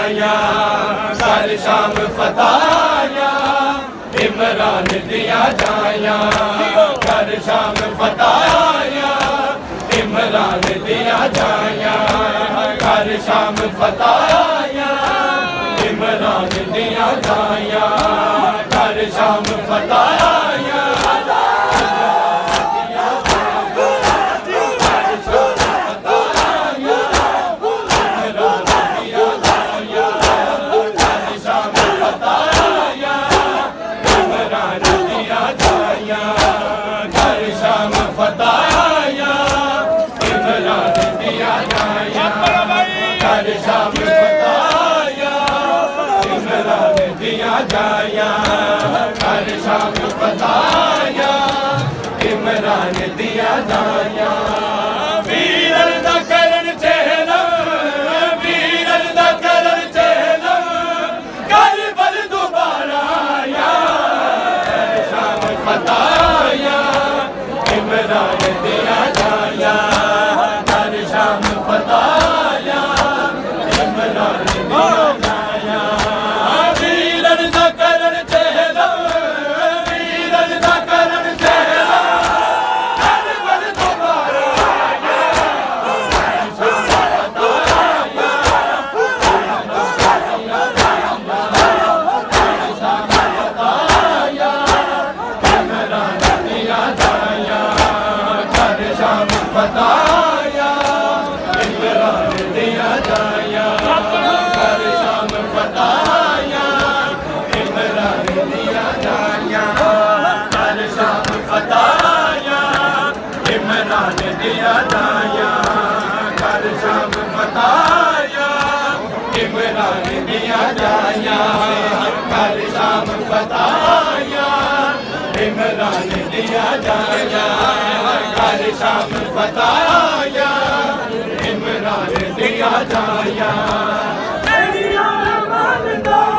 जाया कर शाम फताया इमरान दिया जाया कर शाम फताया इमरान दिया जाया कर शाम फताया इमरान दिया जाया कर शाम फताया जाया कर शाम फताया इमरान दिया जाया वीरन दा करन चेहरा वीरन दा करन चेहरा कर बल दोबारा आया कर शाम फताया इमरान दिया जाया कर शाम फताया इमरान दिया जाया इमरान दिया जाया कर शाम फताया इमरान दिया जाया